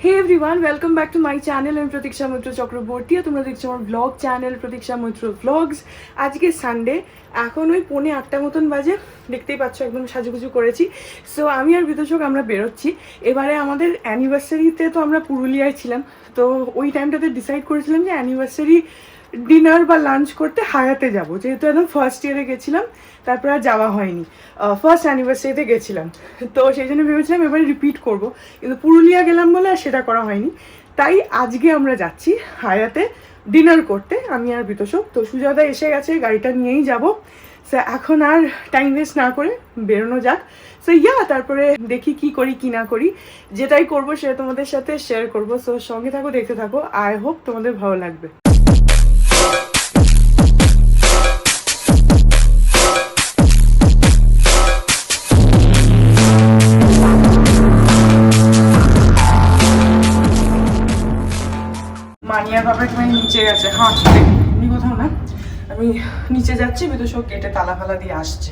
Hey everyone, welcome back to my channel. I'm Pratiksha Mitra Chakraborty. তোমরা দেখছো আমার blog channel প্রতীক্ষা Maitra blogs. আজকে সানডে, এখন ওই 7:45 মতন বাজে। দেখতেই পাচ্ছ একদম সাজুগুজু করেছি। সো আমি আর বিতোষক আমরা বেরোচ্ছি। এবারে আমাদের অ্যানিভার্সারিতে তো আমরা পুরুলিয়ায় ছিলাম, তো ওই টাইমটাতে ডিসাইড করেছিলাম যে অ্যানিভার্সারি ডিনার বা লাঞ্চ করতে হায়াতে যাব, যেহেতু একদম ফার্স্ট ইয়ারে গেছিলাম, তারপর আর যাওয়া হয়নি। ফার্স্ট অ্যানিভার্সারিতে গেছিলাম, তো সেই জন্য ভেবেছিলাম এবারে রিপিট করব, কিন্তু পুরুলিয়া গেলাম বলে আর সেটা করা হয়নি। তাই আজকে আমরা যাচ্ছি হায়াতে ডিনার করতে, আমি আর বিতোষক। তো সুজাতা এসে গেছে, গাড়িটা নিয়েই যাব। সো এখন আর টাইম ওয়েস্ট না করে বেরোনো যাক। সো তারপরে দেখি কি করি কি না করি, যেটাই করবো সেটা তোমাদের সাথে শেয়ার করবো। সো সঙ্গে থাকো, দেখতে থাকো। আই হোপ তোমাদের ভালো লাগবে। মানিয়া বাবা তুমি নিচে গেছে, হ্যাঁ এমনি কোথাও না, আমি নিচে যাচ্ছি। বিদুষক গেটে তালা ফালা দিয়ে আসছে।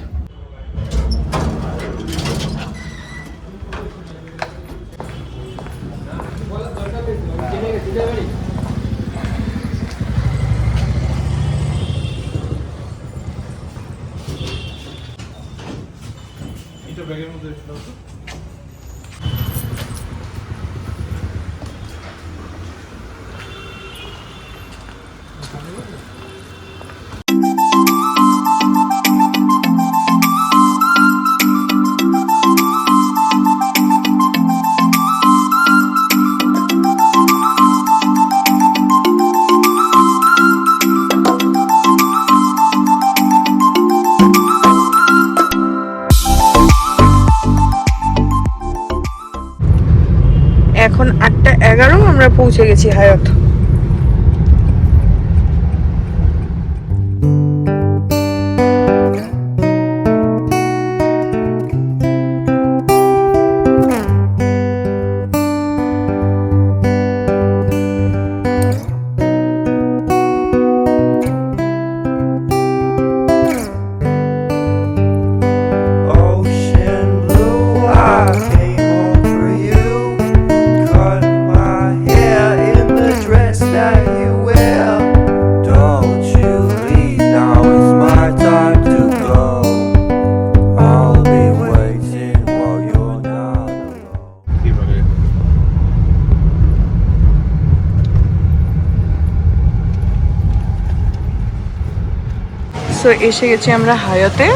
এখন 8:11 আমরা পৌঁছে গেছি হায়াত। সো এসে গেছি আমরা হায়াতে।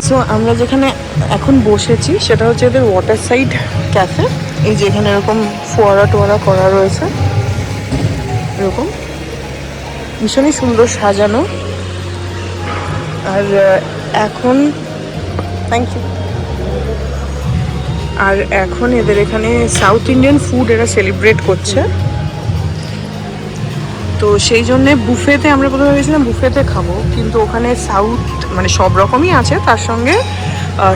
সো আমরা যেখানে এখন বসেছি সেটা হচ্ছে এদের ওয়াটার সাইড ক্যাফে। এই যে এখানে এরকম ফোয়ারা টোয়ারা করা রয়েছে, এরকম ভীষণই সুন্দর সাজানো। আর এখন থ্যাংক ইউ। আর এখন এদের এখানে সাউথ ইন্ডিয়ান ফুড এরা সেলিব্রেট করছে, তো সেই জন্যে বুফেতে আমরা প্রথমে ভেবেছিলাম বুফেতে খাবো, কিন্তু ওখানে সাউথ মানে সব রকমই আছে, তার সঙ্গে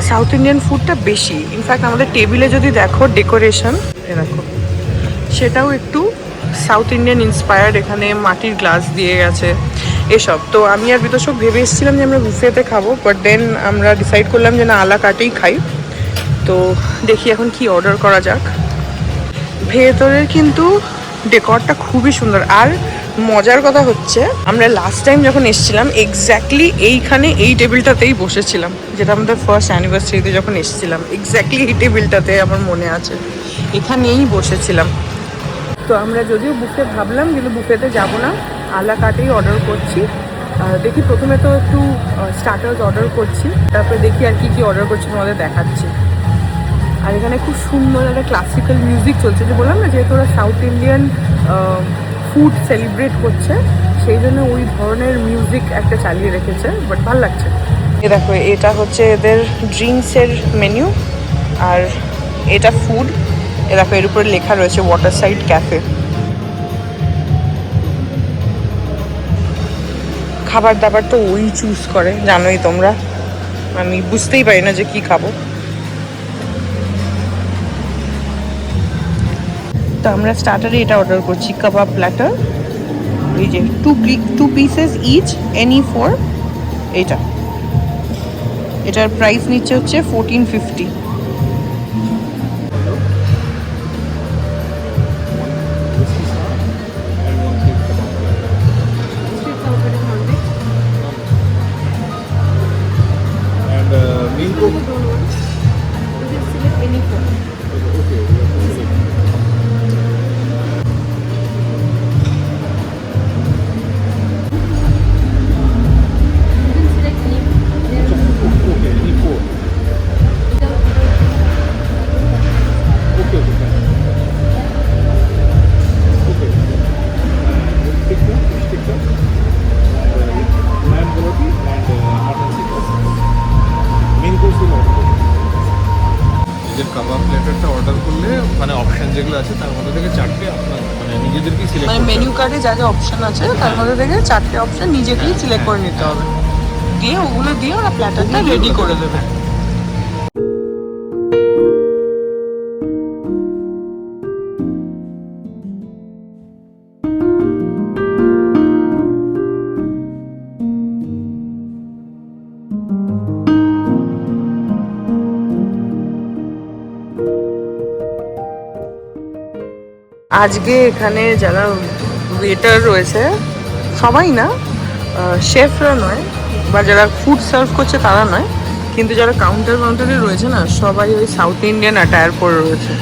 সাউথ ইন্ডিয়ান ফুডটা বেশি। ইনফ্যাক্ট আমাদের টেবিলে যদি দেখো ডেকোরেশন দেখো, সেটাও একটু সাউথ ইন্ডিয়ান ইন্সপায়ার্ড। এখানে মাটির গ্লাস দিয়ে গেছে এসব। তো আমি আর বিতোষক ভেবে এসেছিলাম যে আমরা বুফেতে খাবো, বাট দেন আমরা ডিসাইড করলাম যে না, আলা কাটেই খাই। তো দেখি এখন কি অর্ডার করা যাক। ভেতরের কিন্তু ডেকরটা খুবই সুন্দর। আর মজার কথা হচ্ছে, আমরা লাস্ট টাইম যখন এসেছিলাম এক্স্যাক্টলি এইখানে এই টেবিলটাতেই বসেছিলাম, যেটা আমাদের ফার্স্ট অ্যানিভার্সারিতে যখন এসেছিলাম, এক্স্যাক্টলি এই টেবিলটাতে আমার মনে আছে, এখানেই বসেছিলাম। তো আমরা যদিও বুফে ভাবলাম, কিন্তু বুফেতে যাব না, আলা কাটেই অর্ডার করছি। দেখি প্রথমে তো একটু স্টার্টার্স অর্ডার করছি, তারপরে দেখি আর কি কি অর্ডার করছি তোমাদের দেখাচ্ছি। আর এখানে খুব সুন্দর একটা ক্লাসিক্যাল মিউজিক চলছে, যে বললাম না যেহেতু ওরা সাউথ ইন্ডিয়ান ফুড সেলিব্রেট করছে, সেই জন্য ওই ধরনের মিউজিক একটা চালিয়ে রেখেছে, বাট ভালো লাগছে। এ দেখো, এটা হচ্ছে এদের ড্রিঙ্কসের মেনু, আর এটা ফুড। এ দেখো, এর উপরে লেখা রয়েছে ওয়াটার সাইড ক্যাফে। খাবার দাবার তো ওই চুজ করে, জানোই তোমরা, আমি বুঝতেই পারি না যে কি খাবো। তো আমরা স্টার্টারে এটা অর্ডার করছি, কাবাব প্ল্যাটার। এই যে two pieces each, any four. এটার প্রাইস নিচ্ছে হচ্ছে 1450। কাবাব প্লেটারটা অর্ডার করলে মানে অপশন যেগুলো আছে তার মধ্যে থেকে চারটে আপনার মানে নিজেদেরকেই সিলেক্ট মানে মেনু কার্ডে যা যা অপশন আছে তার মধ্যে থেকে চারটে অপশন নিজেকেই সিলেক্ট করে নিতে হবে, দিয়ে ওগুলো দিয়ে ওরা প্ল্যাটারটা রেডি করে দেবে। আজকে এখানে যারা ওয়েটার রয়েছে, সবাই না, শেফরা নয় বা যারা ফুড সার্ভ করছে তারা নয়, কিন্তু যারা কাউন্টারে রয়েছে না, সবাই ওই সাউথ ইন্ডিয়ান অ্যাটায়ার পরে রয়েছে।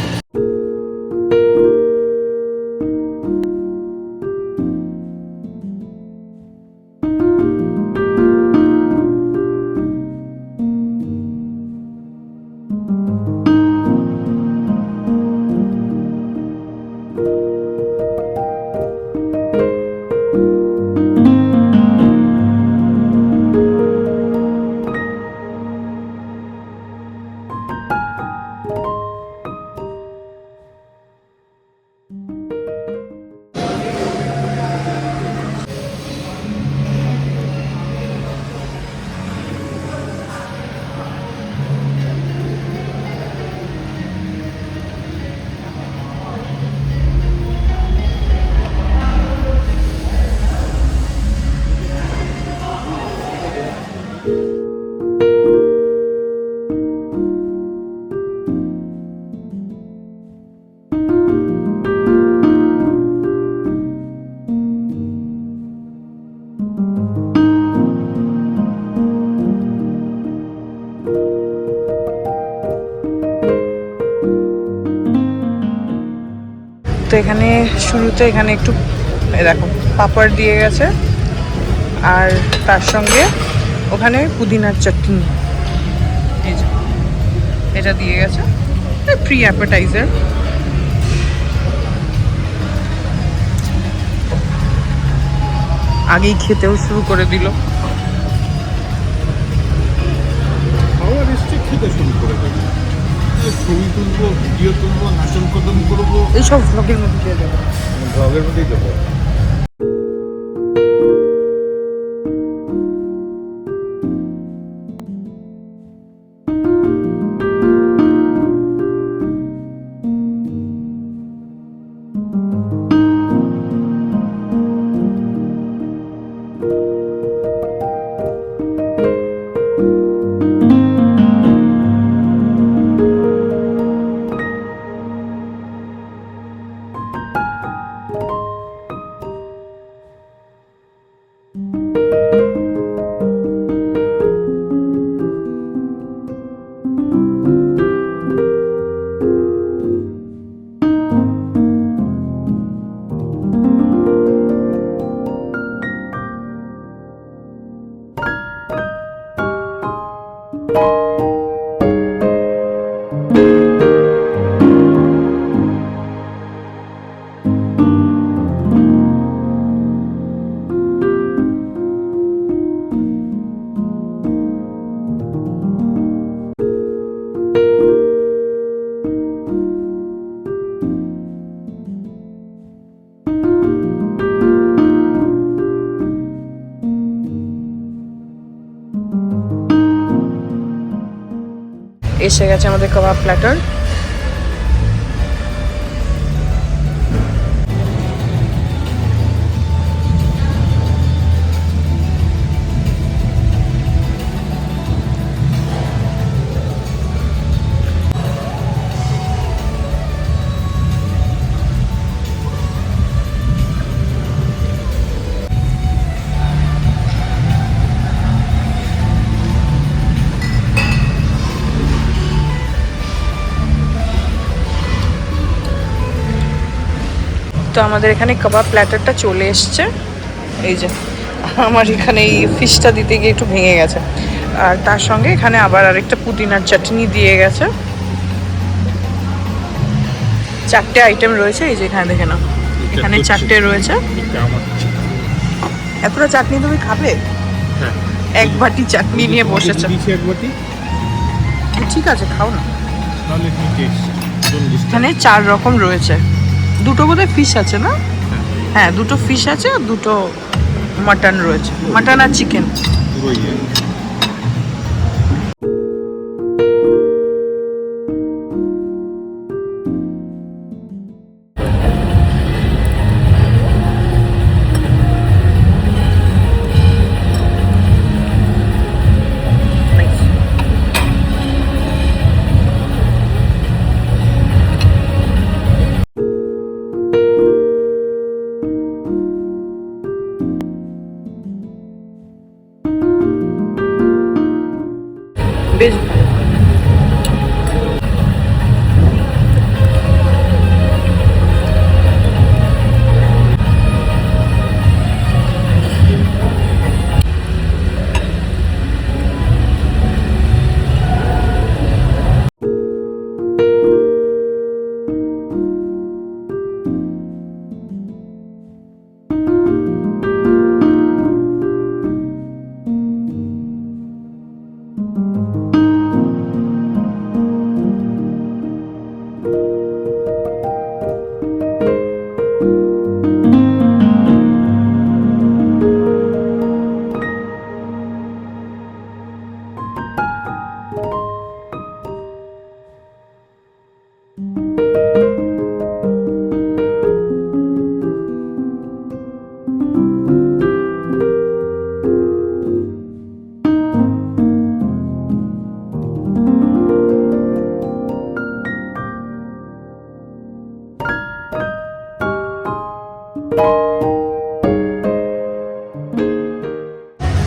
তো এখানে শুরুতে এখানে একটু দেখো পাপড় দিয়ে গেছে, আর তার সঙ্গে ওখানে পুদিনার চাটনি, এই যে এটা দিয়ে গেছে, প্রি অ্যাপেটাইজার। আগেই খেতেও শুরু করে দিল। খেতে শুরু করে দেবে, ছবি তুলবো, ভিডিও তুলবো, নাচন কদম করবো, এইসব ভ্লগের মধ্যে দিয়ে দেবো, ব্লগের মধ্যেই দেবো। এসে গেছে আমাদের কাবাব প্ল্যাটার। তো আমাদের এখানে কাবাব প্ল্যাটারটা চলে এসছে। এই যে আমার এখানে এই ফিশটা দিতে গিয়ে একটু ভেঙে গেছে, আর তার সঙ্গে এখানে আবার আরেকটা পুদিনার চাটনি দিয়ে গেছে। 4টে আইটেম রয়েছে। এই যে এখানে দেখে নাও, এখানে 4টে রয়েছে। এতটা চাটনি তুমি খাবে? হ্যাঁ, এক বাটি চাটনি নিয়ে বসেছে। ঠিক আছে, খাও না। এখানে 4 রকম রয়েছে। দুটো বোধহয় ফিশ আছে না? হ্যাঁ, দুটো ফিশ আছে আর দুটো মাটন রয়েছে, মাটন আর চিকেন। বেশ ভালো।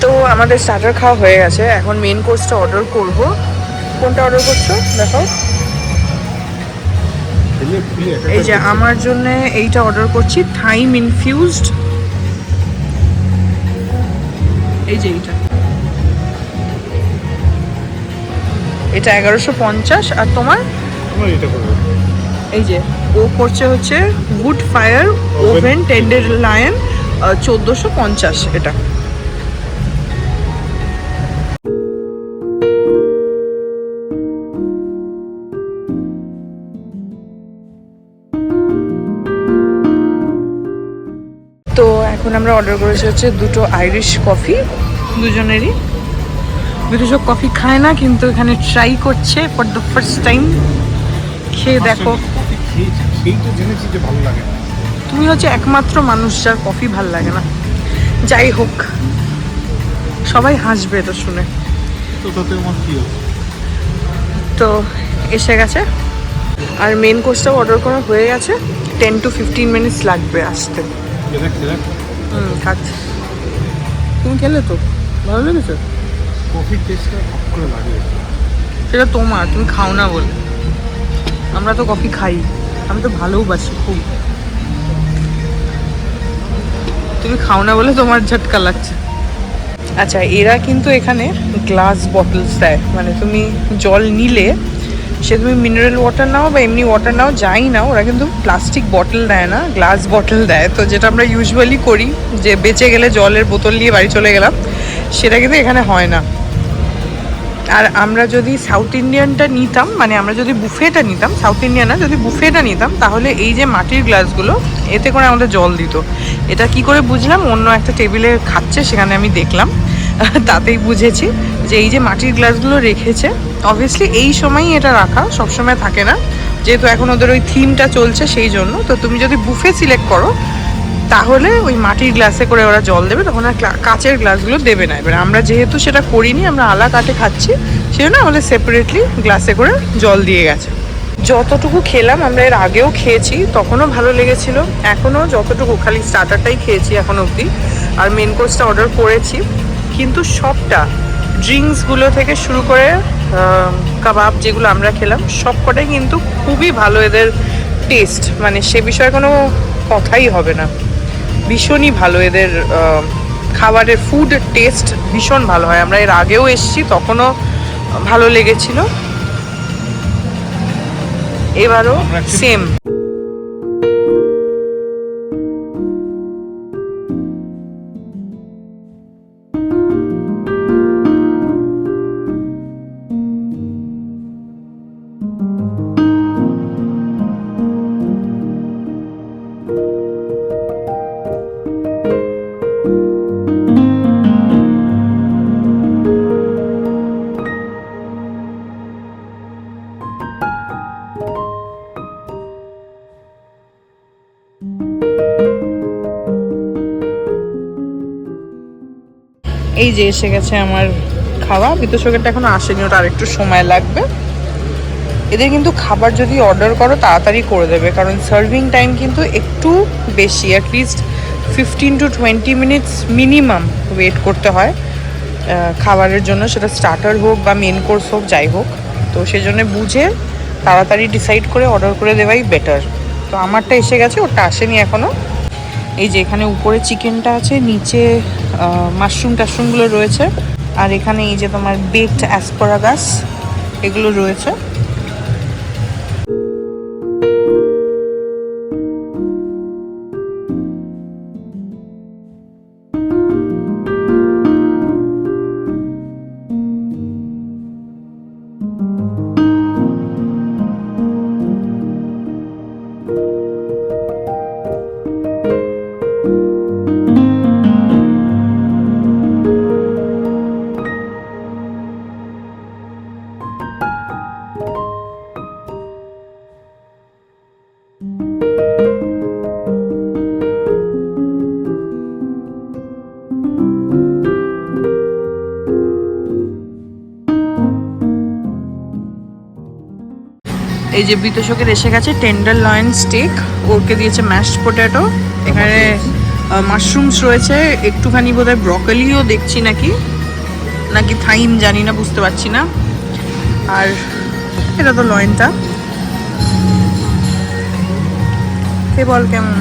তো আমাদের স্টার্টার খাওয়া হয়ে গেছে, এখন মেন কোর্সটা অর্ডার করব। কোনটা অর্ডার করছো দেখো? এই যে আমার জন্য এইটা অর্ডার করছি, থাইম ইনফিউজড। এই যে এটা 1150। আর তোমার? এই যে ও করছে হচ্ছে wood fire oven tender lion, 1450 এটা। তো এখন আমরা অর্ডার করেছি হচ্ছে দুটো আইরিশ কফি, দুজনেরই। বিদুষক কফি খায় না, কিন্তু এখানে ট্রাই করছে ফর দ্য ফার্স্ট টাইম। খেয়ে দেখো। তুমি হচ্ছে একমাত্র মানুষ যার কফি ভাল লাগে না। যাই হোক, সবাই হাসবে এটা শুনে। তো এসে গেছে, আর মেন কোর্সটাও অর্ডার করা হয়ে গেছে। 10 to 15 মিনিটস লাগবে আসতে। খাচ্ছি। তুমি খেলে তো ভালো লেগেছে? কফির টেস্টটা ভাব করে লাগে। সেটা তোমার, তুমি খাও না বলে। আমরা তো কফি খাই, আমি তো ভালোবাসি খুব। তুমি খাও না বলে তোমার ঝটকা লাগছে। আচ্ছা, এরা কিন্তু এখানে গ্লাস বটলস দেয়, মানে তুমি জল নিলে, সে তুমি মিনারেল ওয়াটার নাও বা এমনি ওয়াটার নাও, যাই নাও, ওরা কিন্তু প্লাস্টিক বটল দেয় না, গ্লাস বটল দেয়। তো যেটা আমরা ইউজুয়ালি করি, যে বেঁচে গেলে জলের বোতল নিয়ে বাড়ি চলে গেলাম, সেটা কিন্তু এখানে হয় না। আর আমরা যদি সাউথ ইন্ডিয়ানটা নিতাম, মানে আমরা যদি বুফেটা নিতাম, সাউথ ইন্ডিয়ান না, যদি বুফেটা নিতাম, তাহলে এই যে মাটির গ্লাসগুলো, এতে করে আমাদের জল দিত। এটা কি করে বুঝলাম? অন্য একটা টেবিলে খাচ্ছে, সেখানে আমি দেখলাম, তাতেই বুঝেছি যে এই যে মাটির গ্লাসগুলো রেখেছে, অবভিয়াসলি এই সময়ই এটা রাখা, সবসময় থাকে না, যেহেতু এখন ওদের ওই থিমটা চলছে সেই জন্য। তো তুমি যদি বুফে সিলেক্ট করো, তাহলে ওই মাটির গ্লাসে করে ওরা জল দেবে, তখন আর কাচের গ্লাসগুলো দেবে না। এবার আমরা যেহেতু সেটা করিনি, আমরা আলা কাটে খাচ্ছি, সেই জন্য আমাদের সেপারেটলি গ্লাসে করে জল দিয়ে গেছে। যতটুকু খেলাম, আমরা এর আগেও খেয়েছি, তখনও ভালো লেগেছিল, এখনও যতটুকু, খালি স্টার্টারটাই খেয়েছি এখন অবধি, আর মেন কোর্সটা অর্ডার করেছি। কিন্তু সবটা, ড্রিঙ্কসগুলো থেকে শুরু করে কাবাব যেগুলো আমরা খেলাম, সব কটাই কিন্তু খুবই ভালো এদের টেস্ট, মানে সে বিষয়ে কোনো কথাই হবে না। ভীষণই ভালো এদের খাবারের ফুড টেস্ট ভীষণ ভালো হয়। আমরা এর আগেও এসেছি, তখনও ভালো লেগেছিল, এবারও সেম। এই যে এসে গেছে আমার খাওয়া। বিতোষকেরটা এখনো আসেনি, ওটা আরেকটু সময় লাগবে। এদের কিন্তু খাবার যদি অর্ডার করো তাড়াতাড়ি করে দেবে, কারণ সার্ভিং টাইম কিন্তু একটু বেশি, at least 15 to 20 minutes minimum wait করতে হয় খাবারের জন্য, সেটা স্টার্টার হোক বা মেন কোর্স হোক, যাই হোক। তো সেজন্য বুঝে তাড়াতাড়ি ডিসাইড করে অর্ডার করে দেওয়াই বেটার। তো আমারটা এসে গেছে, ওটা আসেনি এখনও। এই যে এখানে উপরে চিকেনটা আছে, নিচে মাশরুম টাশরুমগুলো রয়েছে, আর এখানে এই যে তোমার বেকড অ্যাসপারাগাস এগুলো রয়েছে। এই যে বিতোষকের এসে গেছে টেন্ডার লয়েন স্টেক, ওরকে দিয়েছে ম্যাশড পটেটো, এখানে মাশরুমস রয়েছে, একটুখানি বোধহয় ব্রকলিও দেখছি নাকি নাকি থাইম, জানি না, বুঝতে পারছি না। আর এটা তো লয়েনটা, কে বল কেমন?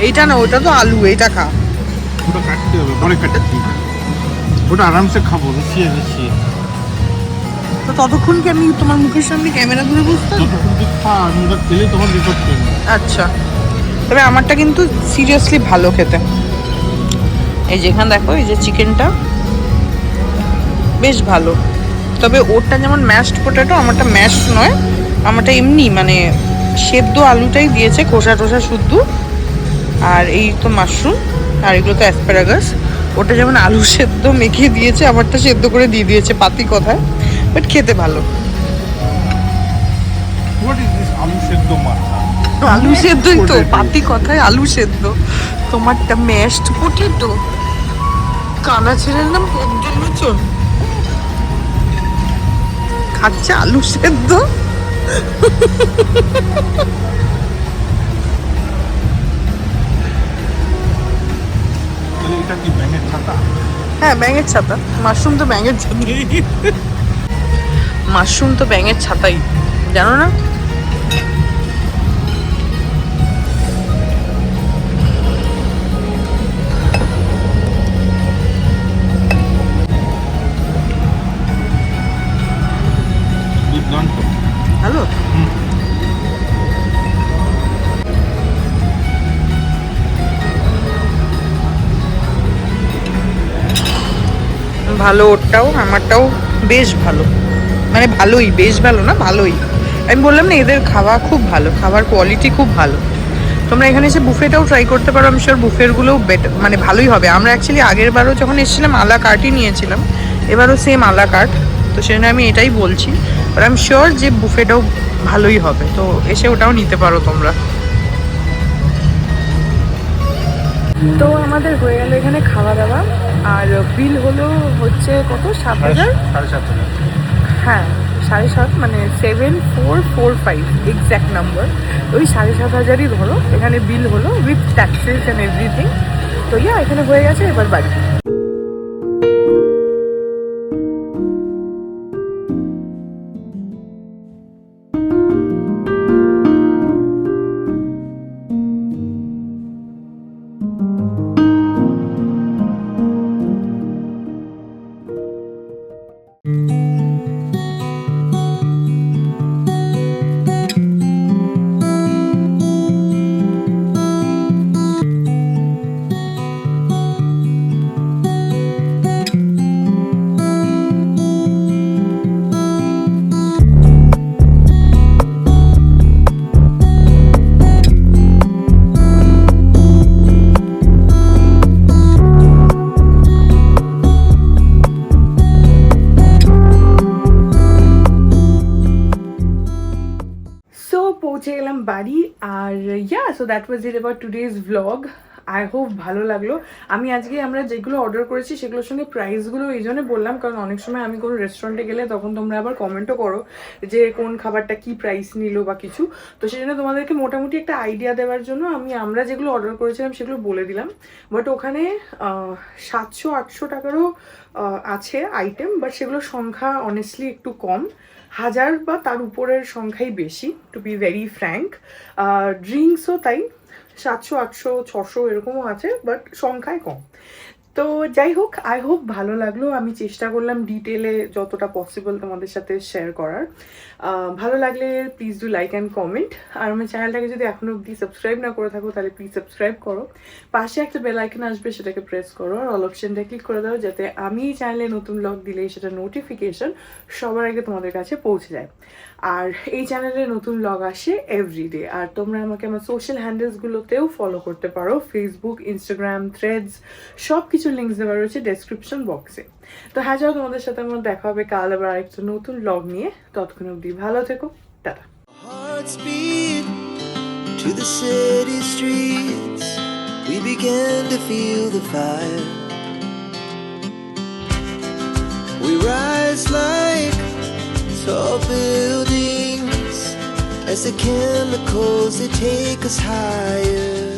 এইটা না, ওটা তো আলু, এইটা খা। ওটা কাটতে হবে, পরে কাটতে, ওটা আরামসে খাবো, রুচিয়ে রুচিয়ে। তো ততক্ষণ কি আমি তোমার মুখের সামনে ক্যামেরা ধরে বুঝতাম? যতক্ষণ তুই খা, আমি ওটা খেলে তখন রেকর্ড করবো। আচ্ছা, তবে আমারটা কিন্তু সিরিয়াসলি ভালো খেতে। এই যে এখানে দেখো, এই যে চিকেনটা বেশ ভালো, তবে ওরটা যেমন ম্যাশড পটেটো, আমারটা ম্যাশ নয়, আমারটা এমনি মানে সেদ্ধ আলুটাই দিয়েছে, খোসা টোসা শুদ্ধ। আর এই তো মাশরুম, আর এগুলো তো অ্যাসপারাগাস। ওটা যেমন আলু সেদ্ধ মেখে দিয়েছে, আমারটা সেদ্ধ করে দিয়ে দিয়েছে, পাতি কথায়, বাট খেতে ভালো। হোয়াট ইজ দিস আলু সেদ্ধ মাথা? আলু সেদ্ধই তো, পাতি কথায় আলু সেদ্ধ। তোমারটা ম্যাশড পটেটো, কানা ছেলের নাম একজন লোচন খাচ্ছে আলু সেদ্ধ। এটা কি ব্যাঙের ছাতা? হ্যাঁ, ব্যাঙের ছাতা। মাশরুম তো ব্যাঙের ছাতাই, মাশরুম তো ব্যাঙের ছাতাই, জানো না? দুর্দান্ত। হ্যালো, ভালো ওরটাও, আমারটাও বেশ ভালো, মানে ভালোই, বেশ ভালো না, ভালোই। আমি বললাম না, এদের খাওয়া খুব ভালো, খাবার কোয়ালিটি খুব ভালো। তোমরা এখানে এসে বুফেটাও ট্রাই করতে পারো, আমি শিওর বুফেরগুলোও বেটার, মানে ভালোই হবে। আমরা অ্যাকচুয়ালি আগের বারও যখন এসেছিলাম আলা কার্টই নিয়েছিলাম, এবারও সেম আলা কার্ট, তো সেজন্য আমি এটাই বলছি। আর আমি শিওর যে বুফেটাও ভালোই হবে, তো এসে ওটাও নিতে পারো তোমরা। তো আমাদের হয়ে গেল এখানে খাওয়া দাওয়া, আর বিল হলো হচ্ছে কত, 7,000? 7,500। হ্যাঁ, 7.5, মানে 7445 এক্স্যাক্ট নাম্বার, ওই 7,500ই ধরো। এখানে বিল হলো উইথ ট্যাক্সেস অ্যান্ড এভরিথিং। তো এখানে হয়ে গেছে, এবার বাড়ি। পৌঁছে গেলাম বাড়ি। আর so that was it about today's vlog. I hope ভালো লাগলো। আমি আজকে আমরা যেগুলো অর্ডার করেছি সেগুলোর সঙ্গে প্রাইসগুলো এই জন্য বললাম, কারণ অনেক সময় আমি কোনো রেস্টুরেন্টে গেলে তখন তোমরা আবার কমেন্টও করো যে কোন খাবারটা কি প্রাইস নিল বা কিছু। তো সেই জন্য তোমাদেরকে মোটামুটি একটা আইডিয়া দেওয়ার জন্য আমরা যেগুলো অর্ডার করেছিলাম সেগুলো বলে দিলাম। বাট ওখানে 700-800 টাকারও আছে আইটেম, বাট সেগুলোর সংখ্যা অনেস্টলি একটু কম, 1000 বা তার উপরের সংখ্যাই বেশি, টু বি ভেরি ফ্র্যাঙ্ক। ড্রিঙ্কসও তাই, 700, 800, 600 এরকমও আছে, বাট সংখ্যায় কম। তো যাই হোক, আই হোপ ভালো লাগলো। আমি চেষ্টা করলাম ডিটেলে যতটা পসিবল তোমাদের সাথে শেয়ার করার। ভালো লাগলে please do like and comment. আর আমার চ্যানেলটাকে যদি এখনো অবধি সাবস্ক্রাইব না করে থাকো তাহলে প্লিজ সাবস্ক্রাইব করো। পাশে একটা বেল আইকন আসবে, সেটাকে প্রেস করো আর অল অপশনটা ক্লিক করে দাও, যাতে আমি এই চ্যানেলে নতুন ব্লগ দিলেই সেটা নোটিফিকেশন সবার আগে তোমাদের কাছে পৌঁছে যায়। আর এই চ্যানেলে নতুন ব্লগ আসে এভরিডে। আর তোমরা আমাকে আমার সোশ্যাল হ্যান্ডেলসগুলোতেও ফলো করতে পারো, ফেসবুক, ইনস্টাগ্রাম, থ্রেডস, সব কিছু লিঙ্কস দেওয়া রয়েছে ডেসক্রিপশন বক্সে। তো হ্যাঁ, যাও, তোমাদের সাথে আমার দেখা হবে কাল আবার আরেকটা নতুন ব্লগ নিয়ে। ততক্ষণ অবধি ভালো থেকো, tata. Hearts beat to the city streets. We began to feel the fire. We rise like tall buildings as the chemicals they take us higher.